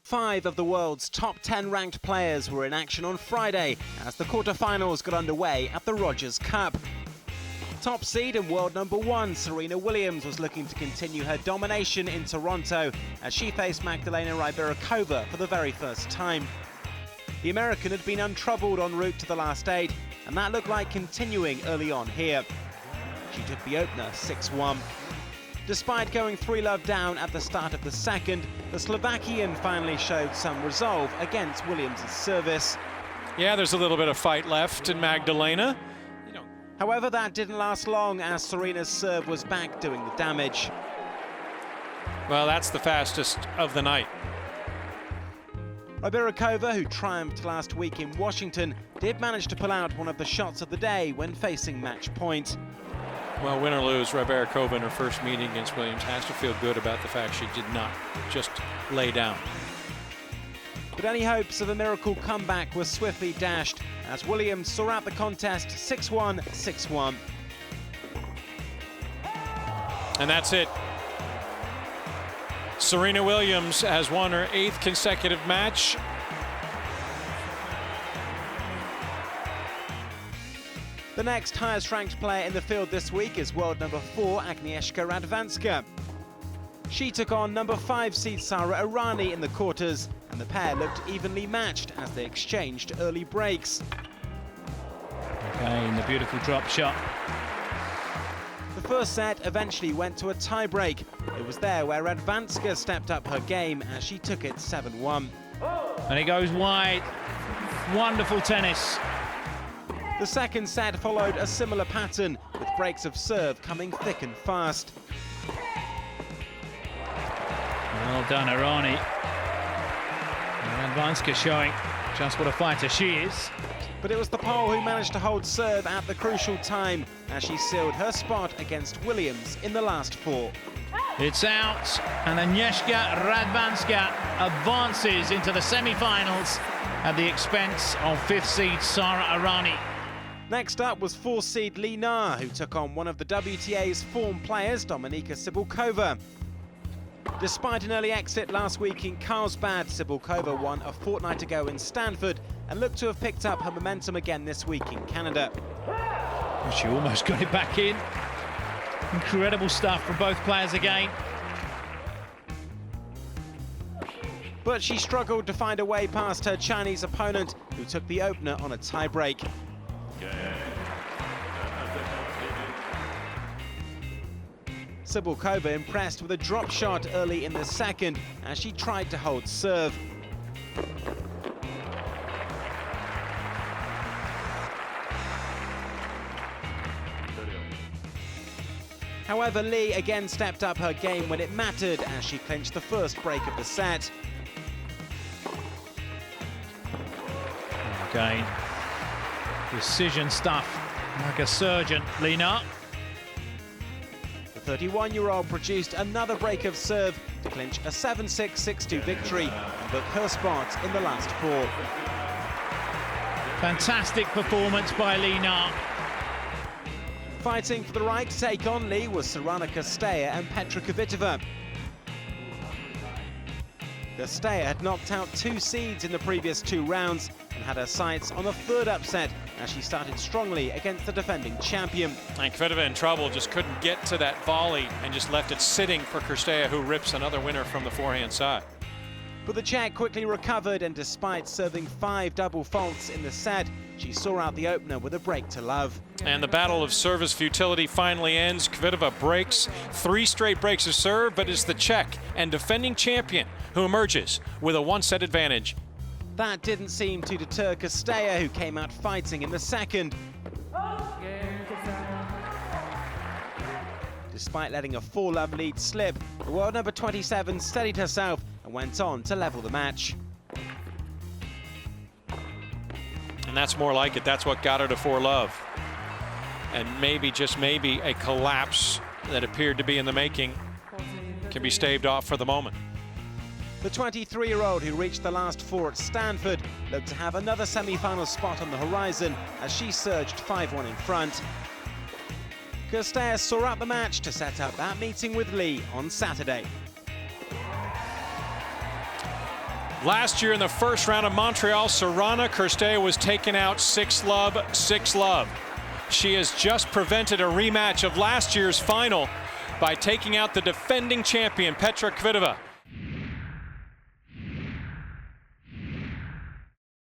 5 of the world's top 10 ranked players were in action on Friday as the quarterfinals got underway at the Rogers Cup. Top seed and world number 1 Serena Williams was looking to continue her domination in Toronto as she faced Magdalena Rybarikova for the very first time. The American had been untroubled en route to the last 8, and that looked like continuing early on here. She took the opener 6-1. Despite going 3-love down at the start of the second, the Slovakian finally showed some resolve against Williams' service. Yeah, there's a little bit of fight left in Magdalena. However, that didn't last long as Serena's serve was back doing the damage. Well, that's the fastest of the night. Rybarikova, who triumphed last week in Washington, did manage to pull out one of the shots of the day when facing match point. Well, win or lose, Rybarikova in her first meeting against Williams has to feel good about the fact she did not just lay down. But any hopes of a miracle comeback were swiftly dashed as Williams saw out the contest 6-1, 6-1. And that's it. Serena Williams has won her 8th consecutive match. The next highest ranked player in the field this week is world number 4 Agnieszka Radwanska. She took on number 5 seed Sara Errani in the quarters, and the pair looked evenly matched as they exchanged early breaks. Again, the beautiful drop shot. The first set eventually went to a tie-break. It was there where Radwanska stepped up her game as she took it 7-1. And it goes wide. Wonderful tennis. The second set followed a similar pattern, with breaks of serve coming thick and fast. Well done, Errani. Radwanska showing just what a fighter she is. But it was the Pole who managed to hold serve at the crucial time as she sealed her spot against Williams in the last 4. It's out, and Agnieszka Radwanska advances into the semi-finals at the expense of 5th seed Sara Errani. Next up was 4 seed Li Na, who took on one of the WTA's form players, Dominika Cibulkova. Despite an early exit last week in Carlsbad, Cibulkova won a fortnight ago in Stanford and looked to have picked up her momentum again this week in Canada. She almost got it back in. Incredible stuff from both players again. But she struggled to find a way past her Chinese opponent, who took the opener on a tie-break. Cibulkova impressed with a drop shot early in the second as she tried to hold serve. However, Li again stepped up her game when it mattered as she clinched the first break of the set. Again, precision stuff like a surgeon, Li Na. The 31-year-old produced another break of serve to clinch a 7-6, 6-2 victory and book her spot in the last 4. Fantastic performance by Li Na. Fighting for the right to take on Li was Sorana Cirstea and Petra Kvitova. Cirstea had knocked out 2 seeds in the previous 2 rounds and had her sights on a 3rd upset as she started strongly against the defending champion. And Kvitova in trouble, just couldn't get to that volley and just left it sitting for Cirstea, who rips another winner from the forehand side. But the Czech quickly recovered, and despite serving 5 double faults in the set, she saw out the opener with a break to love. And the battle of service futility finally ends. Kvitova breaks 3 straight breaks of serve, but it's the Czech and defending champion who emerges with a 1-set advantage. That didn't seem to deter Cirstea, who came out fighting in the second. Despite letting a 4-love lead slip, the world number 27 steadied herself and went on to level the match. And that's more like it. That's what got her to 4-love. And maybe, just maybe, a collapse that appeared to be in the making can be staved off for the moment. The 23-year-old who reached the last 4 at Stanford looked to have another semi-final spot on the horizon as she surged 5-1 in front. Cirstea saw out the match to set up that meeting with Li on Saturday. Last year in the first round of Montreal, Sorana Cirstea was taken out 6-love, 6-love. She has just prevented a rematch of last year's final by taking out the defending champion, Petra Kvitova.